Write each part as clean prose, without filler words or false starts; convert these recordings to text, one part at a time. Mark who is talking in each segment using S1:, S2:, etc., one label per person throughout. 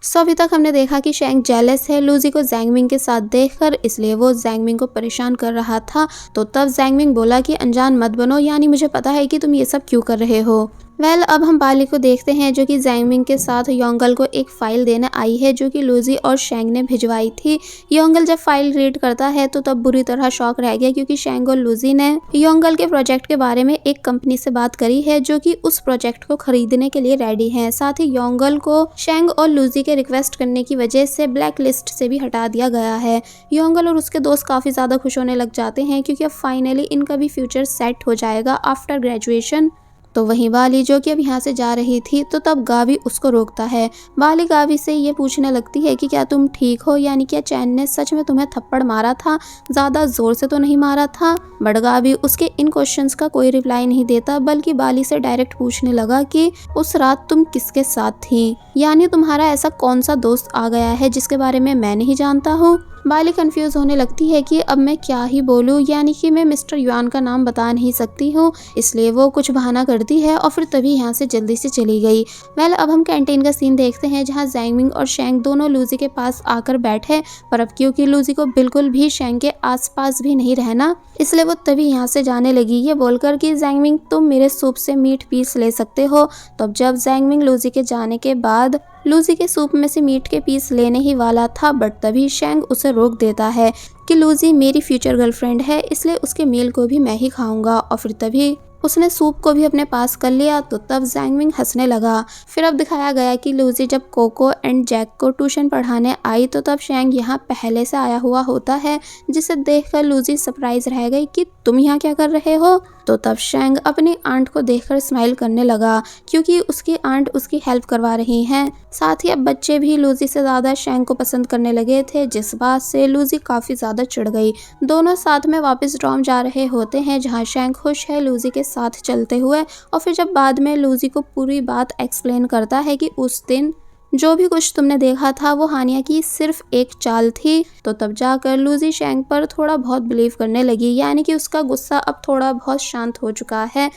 S1: सो अभी तक हमने देखा कि शेंग जेलस है लूजी को ज़ैंगमिंग के साथ देखकर, इसलिए वो ज़ैंगमिंग को परेशान कर रहा था। तो तब ज़ैंगमिंग बोला कि अनजान मत बनो, यानी मुझे पता है कि तुम ये सब क्यों कर रहे हो। अब हम बाली को देखते हैं जो कि ज़ैंगमिंग के साथ योंगल को एक फ़ाइल देने आई है जो कि लूजी और शेंग ने भिजवाई थी। योंगल जब फाइल रीड करता है तो तब बुरी तरह शॉक रह गया, क्योंकि शेंग और लूजी ने योंगल के प्रोजेक्ट के बारे में एक कंपनी से बात करी है जो कि उस प्रोजेक्ट को खरीदने के लिए रेडी है। साथ ही योंगल को शेंग और लूजी के रिक्वेस्ट करने की वजह से ब्लैक लिस्ट से भी हटा दिया गया है। योंगल और उसके दोस्त काफ़ी ज़्यादा खुश होने लग जाते हैं, क्योंकि अब फाइनली इनका भी फ्यूचर सेट हो जाएगा आफ्टर ग्रेजुएशन। तो वहीं बाली जो कि अब यहाँ से जा रही थी, तो तब गावी उसको रोकता है। बाली गावी से ये पूछने लगती है कि क्या तुम ठीक हो, यानी क्या चैन ने सच में तुम्हें थप्पड़ मारा था, ज़्यादा ज़ोर से तो नहीं मारा था। बट गावी उसके इन क्वेश्चंस का कोई रिप्लाई नहीं देता, बल्कि बाली से डायरेक्ट पूछने लगा कि उस रात तुम किसके साथ थी, यानी तुम्हारा ऐसा कौन सा दोस्त आ गया है जिसके बारे में मैं नहीं जानता हूँ। बाली कंफ्यूज होने लगती है कि अब मैं क्या ही बोलूँ, यानी कि मैं मिस्टर युआन का नाम बता नहीं सकती हूँ, इसलिए वो कुछ बहाना करती है और फिर तभी यहाँ से जल्दी से चली गई। अब हम कैंटीन का सीन देखते हैं जहाँ ज़ैंगमिंग और शेंग दोनों लूजी के पास आकर बैठे, पर अब क्योंकि लूजी को बिल्कुल भी शेंग के आसपास भी नहीं रहना, इसलिए वो तभी यहाँ से जाने लगी, ये बोलकर कि ज़ैंगमिंग तुम मेरे सूप से मीट पीस ले सकते हो। तो अब जब ज़ैंगमिंग लूजी के जाने के बाद लूजी के सूप में से मीट के पीस लेने ही वाला था, बट तभी शेंग उसे रोक देता है कि लूजी मेरी फ्यूचर गर्लफ्रेंड है, इसलिए उसके मील को भी मैं ही खाऊंगा। और फिर तभी उसने सूप को भी अपने पास कर लिया। तो तब ज़ैंगमिंग हंसने लगा। फिर अब दिखाया गया कि लूजी जब कोको एंड जैक को ट्यूशन पढ़ाने आई, तो तब शेंग यहाँ पहले से आया हुआ होता है, जिसे देखकर लूजी सरप्राइज रह गई कि तुम यहाँ क्या कर रहे हो। तो तब शेंग अपनी आंट को देखकर स्माइल करने लगा, क्योंकि उसकी आंट उसकी हेल्प करवा रही हैं। साथ ही अब बच्चे भी लूजी से ज़्यादा शेंग को पसंद करने लगे थे, जिस बात से लूजी काफ़ी ज़्यादा चिढ़ गई। दोनों साथ में वापस डॉर्म जा रहे होते हैं, जहाँ शेंग खुश है लूजी के साथ चलते हुए। और फिर जब बाद में लूजी को पूरी बात एक्सप्लेन करता है कि उस दिन जो भी कुछ तुमने देखा था वो हानिया की सिर्फ एक चाल थी, तो तब जाकर लूजी शेंग पर थोड़ा बहुत बिलीव करने लगी, यानी कि उसका गुस्सा अब थोड़ा बहुत शांत हो चुका है।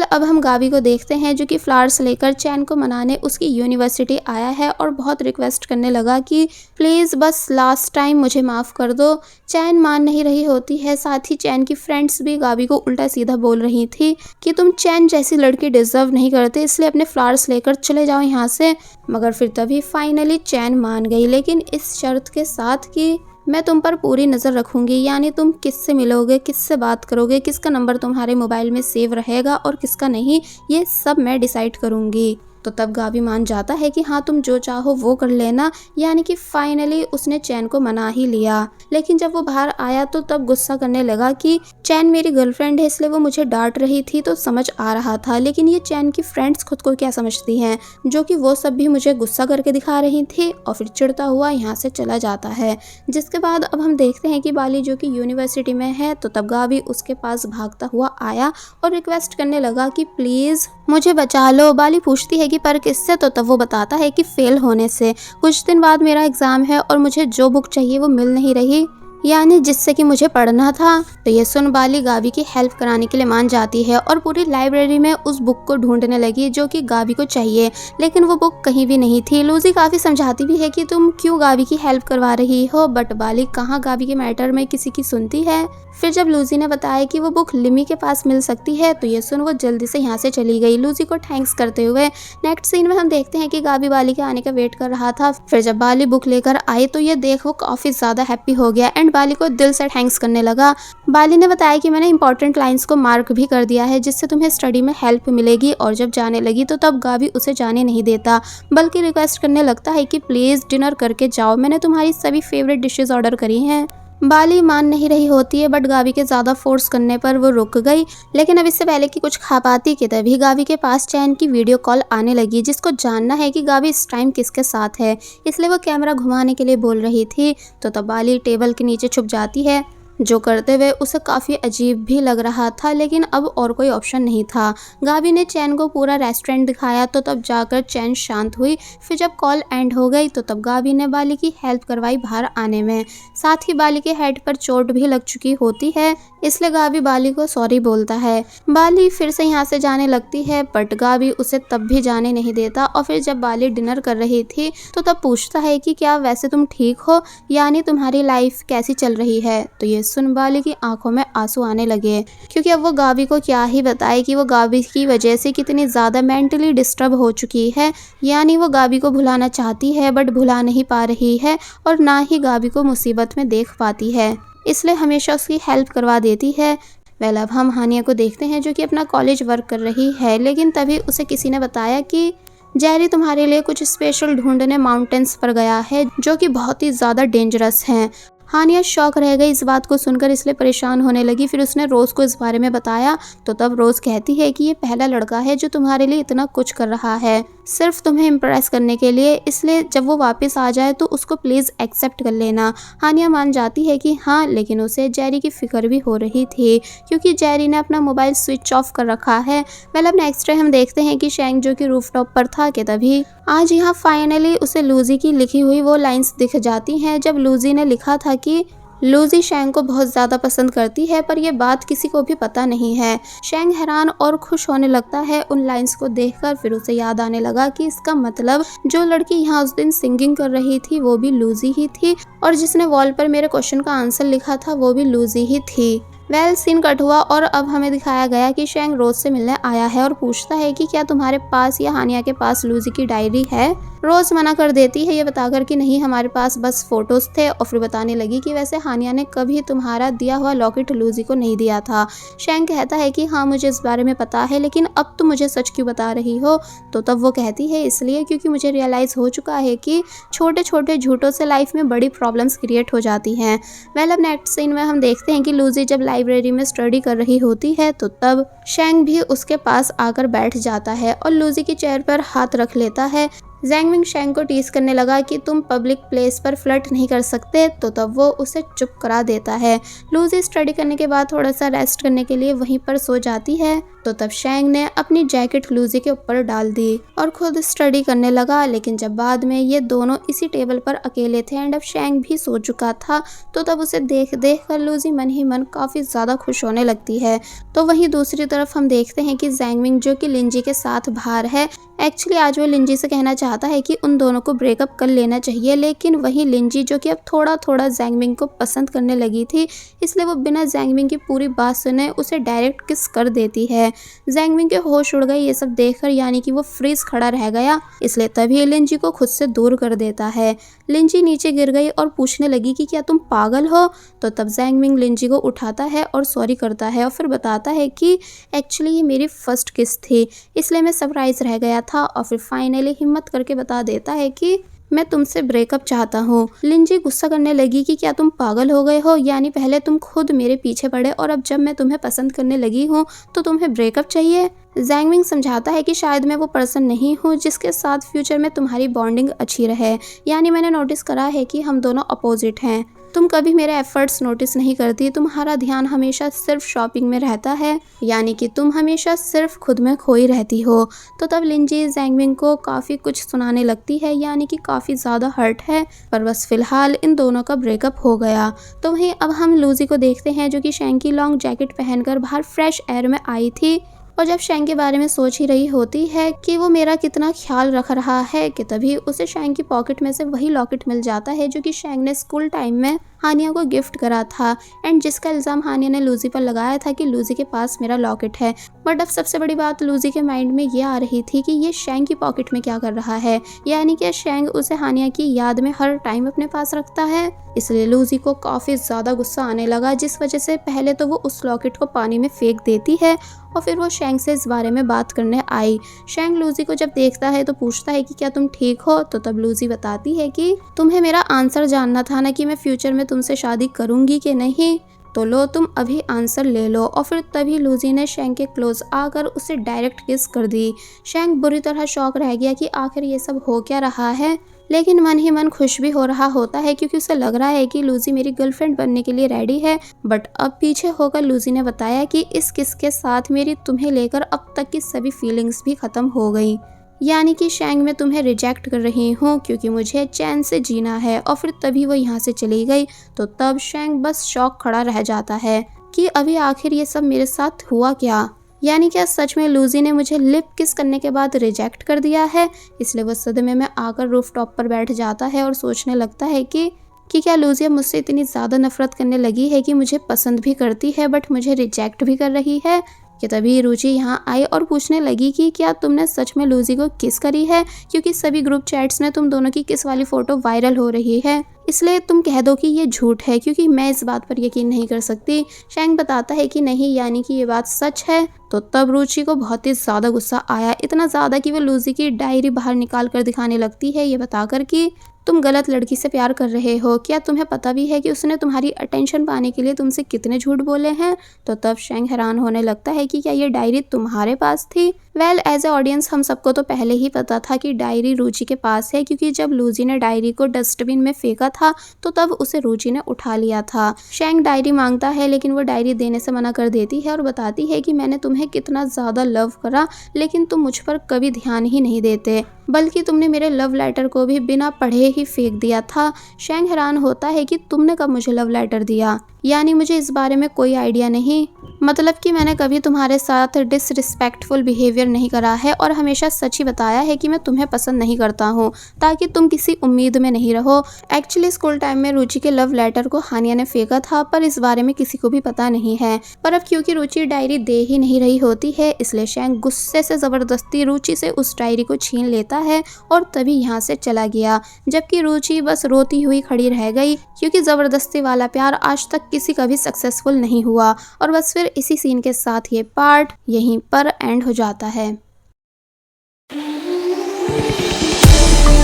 S1: अब हम गावी को देखते हैं जो कि फ्लावर्स लेकर चैन को मनाने उसकी यूनिवर्सिटी आया है और बहुत रिक्वेस्ट करने लगा कि प्लीज़ बस लास्ट टाइम मुझे माफ़ कर दो। चैन मान नहीं रही होती है। साथ ही चैन की फ्रेंड्स भी गावी को उल्टा सीधा बोल रही थी कि तुम चैन जैसी लड़की डिजर्व नहीं करते, इसलिए अपने फ्लावर्स लेकर चले जाओ यहाँ से। मगर फिर तभी फाइनली चैन मान गई, लेकिन इस शर्त के साथ कि मैं तुम पर पूरी नज़र रखूंगी, यानी तुम किससे मिलोगे, किससे बात करोगे, किसका नंबर तुम्हारे मोबाइल में सेव रहेगा और किसका नहीं, ये सब मैं डिसाइड करूंगी। तो तब गावी मान जाता है कि हाँ तुम जो चाहो वो कर लेना, यानी कि फाइनली उसने चैन को मना ही लिया। लेकिन जब वो बाहर आया तो तब गुस्सा करने लगा कि चैन मेरी गर्लफ्रेंड है, इसलिए वो मुझे डांट रही थी तो समझ आ रहा था, लेकिन ये चैन की फ्रेंड्स खुद को क्या समझती हैं, जो कि वो सब भी मुझे गुस्सा करके दिखा रही थी। और फिर चिढ़ता हुआ यहाँ से चला जाता है। जिसके बाद अब हम देखते हैं कि बाली जो कि यूनिवर्सिटी में है, तो तब गावी उसके पास भागता हुआ आया और रिक्वेस्ट करने लगा कि प्लीज़ मुझे बचा लो। बाली पूछती है कि पर किससे, तो तब वो बताता है कि फेल होने से। कुछ दिन बाद मेरा एग्ज़ाम है और मुझे जो बुक चाहिए वो मिल नहीं रही, यानी जिससे कि मुझे पढ़ना था। तो ये सुन बाली गावी की हेल्प कराने के लिए मान जाती है और पूरी लाइब्रेरी में उस बुक को ढूंढने लगी जो कि गावी को चाहिए, लेकिन वो बुक कहीं भी नहीं थी। लूजी काफ़ी समझाती भी है कि तुम क्यों गावी की हेल्प करवा रही हो, बट बाली कहाँ गावी के मैटर में किसी की सुनती है। फिर जब लूजी ने बताया कि वो बुक लिमी के पास मिल सकती है, तो ये सुन वो जल्दी से यहाँ से चली गई, लूजी को थैंक्स करते हुए। नेक्स्ट सीन में हम देखते हैं कि गावी बाली के आने का वेट कर रहा था। फिर जब बाली बुक लेकर आई तो ये देख वो काफ़ी ज़्यादा हैप्पी हो गया एंड बाली को दिल से थैंक्स करने लगा। बाली ने बताया कि मैंने इंपॉर्टेंट लाइंस को मार्क भी कर दिया है, जिससे तुम्हें स्टडी में हेल्प मिलेगी। और जब जाने लगी तो तब गावी उसे जाने नहीं देता, बल्कि रिक्वेस्ट करने लगता है कि प्लीज़ डिनर करके जाओ, मैंने तुम्हारी सभी फेवरेट डिशेज ऑर्डर करी हैं। बाली मान नहीं रही होती है, बट गावी के ज़्यादा फोर्स करने पर वो रुक गई। लेकिन अब इससे पहले कि कुछ खा पाती कि तभी गावी के पास चैन की वीडियो कॉल आने लगी, जिसको जानना है कि गावी इस टाइम किसके साथ है, इसलिए वो कैमरा घुमाने के लिए बोल रही थी। तो तब बाली टेबल के नीचे छुप जाती है, जो करते हुए उसे काफ़ी अजीब भी लग रहा था, लेकिन अब और कोई ऑप्शन नहीं था। गावी ने चैन को पूरा रेस्टोरेंट दिखाया, तो तब जाकर चैन शांत हुई। फिर जब कॉल एंड हो गई तो तब गावी ने बाली की हेल्प करवाई बाहर आने में। साथ ही बाली के हेड पर चोट भी लग चुकी होती है, इसलिए गाबी बाली को सॉरी बोलता है। बाली फिर से यहाँ से जाने लगती है बट गाबी उसे तब भी जाने नहीं देता और फिर जब बाली डिनर कर रही थी तो तब पूछता है कि क्या वैसे तुम ठीक हो, यानी तुम्हारी लाइफ कैसी चल रही है। तो ये सुन बाली की आंखों में आंसू आने लगे क्योंकि अब वो गाबी को क्या ही बताए कि वो गाबी की वजह से कितनी ज़्यादा मेंटली डिस्टर्ब हो चुकी है। यानी वो गाबी को भुलाना चाहती है बट भुला नहीं पा रही है और ना ही गाबी को मुसीबत में देख पाती है, इसलिए हमेशा उसकी हेल्प करवा देती है। वेल अब हम हानिया को देखते हैं जो कि अपना कॉलेज वर्क कर रही है, लेकिन तभी उसे किसी ने बताया कि जेरी तुम्हारे लिए कुछ स्पेशल ढूंढने माउंटेन्स पर गया है जो कि बहुत ही ज़्यादा डेंजरस हैं। हानिया शॉक रह गई इस बात को सुनकर, इसलिए परेशान होने लगी। फिर उसने रोज़ को इस बारे में बताया तो तब रोज़ कहती है कि ये पहला लड़का है जो तुम्हारे लिए इतना कुछ कर रहा है सिर्फ तुम्हें इम्प्रेस करने के लिए, इसलिए जब वो वापस आ जाए तो उसको प्लीज़ एक्सेप्ट कर लेना। हानिया मान जाती है कि हाँ, लेकिन उसे जेरी की फिक्र भी हो रही थी क्योंकि जेरी ने अपना मोबाइल स्विच ऑफ कर रखा है। वेल अब नेक्स्ट डे हम देखते हैं कि शैंग जो कि रूफटॉप पर था कि तभी आज यहाँ फाइनली उसे लूजी की लिखी हुई वो लाइन्स दिख जाती हैं जब लूजी ने लिखा था कि लूजी शैंग को बहुत ज़्यादा पसंद करती है पर यह बात किसी को भी पता नहीं है। शैंग हैरान और खुश होने लगता है उन लाइंस को देखकर। फिर उसे याद आने लगा कि इसका मतलब जो लड़की यहाँ उस दिन सिंगिंग कर रही थी वो भी लूजी ही थी और जिसने वॉल पर मेरे क्वेश्चन का आंसर लिखा था वो भी लूजी ही थी। वेल सीन कट हुआ और अब हमें दिखाया गया कि शैंग रोज से मिलने आया है और पूछता है कि क्या तुम्हारे पास या हानिया के पास लूजी की डायरी है। रोज मना कर देती है ये बताकर कि नहीं, हमारे पास बस फोटोज थे, और फिर बताने लगी कि वैसे हानिया ने कभी तुम्हारा दिया हुआ लॉकेट लूजी को नहीं दिया था। शैंग कहता है कि हाँ मुझे इस बारे में पता है, लेकिन अब तुम मुझे सच क्यों बता रही हो। तो तब वो कहती है इसलिए क्योंकि मुझे रियलाइज हो चुका है कि छोटे छोटे झूठों से लाइफ में बड़ी प्रॉब्लम्स क्रिएट हो जाती हैं। वेल अब नेक्स्ट सीन में हम देखते हैं कि लूजी जब लाइब्रेरी में स्टडी कर रही होती है तो तब शैंग भी उसके पास आकर बैठ जाता है और लूजी की चेयर पर हाथ रख लेता है। जैंगमिंग शैंग को टीज करने लगा कि तुम पब्लिक प्लेस पर फ्लर्ट नहीं कर सकते, तो तब वो उसे चुप करा देता है। लूजी स्टडी करने के बाद थोड़ा सा रेस्ट करने के लिए वहीं पर सो जाती है तो तब शैंग ने अपनी जैकेट लूजी के ऊपर डाल दी और खुद स्टडी करने लगा। लेकिन जब बाद में ये दोनों इसी टेबल पर अकेले थे एंड अब शैंग भी सो चुका था तो तब उसे देख देख कर लूजी मन ही मन काफ़ी ज़्यादा खुश होने लगती है। तो वहीं दूसरी तरफ हम देखते हैं कि जैंगमिंग जो कि लिंजी के साथ बाहर है, एक्चुअली आज वो लिंजी से कहना चाहता है कि उन दोनों को ब्रेकअप कर लेना चाहिए, लेकिन वहीं लिंजी जो कि अब थोड़ा थोड़ा जैंगमिंग को पसंद करने लगी थी इसलिए वो बिना जैंगमिंग की पूरी बात सुने उसे डायरेक्ट किस कर देती है। जैंगमिंग के होश उड़ गई ये सब देखकर, यानी कि वो फ्रीज खड़ा रह गया, इसलिए तभी लिंजी को खुद से दूर कर देता है। लिंजी नीचे गिर गई और पूछने लगी कि क्या तुम पागल हो। तो तब जैंगमिंग लिंजी को उठाता है और सॉरी करता है और फिर बताता है कि एक्चुअली ये मेरी फर्स्ट किस थी इसलिए मैं सरप्राइज रह गया था, और फिर फाइनली हिम्मत करके बता देता है कि मैं तुमसे ब्रेकअप चाहता हूँ। लिंजी गुस्सा करने लगी कि क्या तुम पागल हो गए हो, यानी पहले तुम खुद मेरे पीछे पड़े और अब जब मैं तुम्हें पसंद करने लगी हूँ तो तुम्हें ब्रेकअप चाहिए। जैंगमिंग समझाता है कि शायद मैं वो पर्सन नहीं हूँ जिसके साथ फ्यूचर में तुम्हारी बॉन्डिंग अच्छी रहे, यानी मैंने नोटिस करा है कि हम दोनों अपोजिट हैं। तुम कभी मेरे एफर्ट्स नोटिस नहीं करती, तुम्हारा ध्यान हमेशा सिर्फ शॉपिंग में रहता है, यानी कि तुम हमेशा सिर्फ खुद में खोई रहती हो। तो तब लिंजी जैंगमिंग को काफ़ी कुछ सुनाने लगती है, यानी कि काफ़ी ज़्यादा हर्ट है, पर बस फिलहाल इन दोनों का ब्रेकअप हो गया। तो वहीं अब हम लूजी को देखते हैं जो कि शैंग की लॉन्ग जैकेट पहनकर बाहर फ्रेश एयर में आई थी और जब शैंग के बारे में सोच ही रही होती है कि वो मेरा कितना ख्याल रख रहा है कि तभी उसे शैंग की पॉकेट में से वही लॉकेट मिल जाता है जो कि शैंग ने स्कूल टाइम में हानिया को गिफ्ट करा था एंड जिसका इल्ज़ाम हानिया ने लूजी पर लगाया था कि लूजी के पास मेरा लॉकेट है। बट अब सबसे बड़ी बात लूजी के माइंड में ये आ रही थी कि ये शैंग की पॉकेट में क्या कर रहा है, यानी कि शैंग उसे हानिया की याद में हर टाइम अपने पास रखता है। इसलिए लूजी को काफ़ी ज़्यादा गुस्सा आने लगा, जिस वजह से पहले तो वो उस लॉकेट को पानी में फेंक देती है और फिर वो शैंग से इस बारे में बात करने आई। शैंग लूजी को जब देखता है तो पूछता है कि क्या तुम ठीक हो। तो तब लूजी बताती है कि तुम्हें मेरा आंसर जानना था ना कि मैं फ्यूचर में तुमसे शादी करूंगी कि नहीं, तो लो तुम अभी आंसर ले लो। और फिर तभी लूजी ने शैंग के क्लोज आकर उसे डायरेक्ट किस कर दी। शैंग बुरी तरह शॉक रह गया कि आखिर ये सब हो क्या रहा है, लेकिन मन ही मन खुश भी हो रहा होता है क्योंकि उसे लग रहा है कि लूजी मेरी गर्लफ्रेंड बनने के लिए रेडी है। बट अब पीछे होकर लूजी ने बताया कि इस किस के साथ मेरी तुम्हें लेकर अब तक की सभी फीलिंग्स भी खत्म हो गई, यानी कि शैंग मैं तुम्हें रिजेक्ट कर रही हूँ क्योंकि मुझे चैन से जीना है। और फिर तभी वो यहाँ से चली गई। तो तब शैंग बस शॉक खड़ा रह जाता है कि अभी आखिर ये सब मेरे साथ हुआ क्या। यानी क्या सच में लूजी ने मुझे लिप किस करने के बाद रिजेक्ट कर दिया है। इसलिए वो सदमे में आकर रूफ टॉप पर बैठ जाता है और सोचने लगता है कि क्या लूजी अब मुझसे इतनी ज़्यादा नफरत करने लगी है कि मुझे पसंद भी करती है बट मुझे रिजेक्ट भी कर रही है। कि तभी रुचि यहाँ आई और पूछने लगी कि क्या तुमने सच में लूजी को किस करी है, क्योंकि सभी ग्रुप चैट्स में तुम दोनों की किस वाली फ़ोटो वायरल हो रही है। इसलिए तुम कह दो कि ये झूठ है, क्योंकि मैं इस बात पर यकीन नहीं कर सकती। शैंग बताता है कि नहीं, यानी कि ये बात सच है। तो तब रुचि को बहुत ही ज़्यादा गुस्सा आया, इतना ज़्यादा कि वो लूजी की डायरी बाहर निकाल कर दिखाने लगती है, ये बताकर कि तुम गलत लड़की से प्यार कर रहे हो। क्या तुम्हें पता भी है कि उसने तुम्हारी अटेंशन पाने के लिए तुमसे कितने झूठ बोले हैं। तो तब शैंग हैरान होने लगता है कि क्या ये डायरी तुम्हारे पास थी। वेल, एज ए ऑडियंस हम सबको तो पहले ही पता था कि डायरी रुचि के पास है, क्योंकि जब लूजी ने डायरी को डस्टबिन में फेंका था तो तब उसे रुचि ने उठा लिया था। शैंग डायरी मांगता है लेकिन वो डायरी देने से मना कर देती है और बताती है कि मैंने तुम्हें कितना ज़्यादा लव करा, लेकिन तुम मुझ पर कभी ध्यान ही नहीं देते, बल्कि तुमने मेरे लव लेटर को भी बिना पढ़े ही फेंक दिया था। शैंग हैरान होता है कि तुमने कब मुझे लव लेटर दिया, यानी मुझे इस बारे में कोई आइडिया नहीं। मतलब कि मैंने कभी तुम्हारे साथ डिसरिस्पेक्टफुल बिहेवियर नहीं करा है और हमेशा सच ही बताया है कि मैं तुम्हें पसंद नहीं करता हूँ, ताकि तुम किसी उम्मीद में नहीं रहो। एक्चुअली स्कूल टाइम में रुचि के लव लेटर को हानिया ने फेंका था, पर इस बारे में किसी को भी पता नहीं है। पर अब क्योंकि रुचि डायरी दे ही नहीं रही होती है, इसलिए शैंग गुस्से से ज़बरदस्ती रुचि से उस डायरी को छीन लेता है और तभी यहाँ से चला गया, जबकि रुचि बस रोती हुई खड़ी रह गई, क्योंकि ज़बरदस्ती वाला प्यार आज तक किसी का भी सक्सेसफुल नहीं हुआ। और बस फिर इसी सीन के साथ ये पार्ट यहीं पर एंड हो जाता है।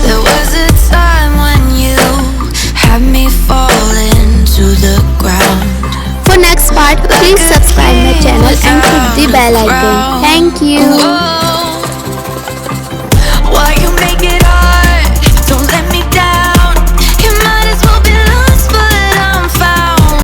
S2: There was a time when you had me falling to the ground.
S1: For next part, please subscribe my channel and hit the bell icon. Thank you.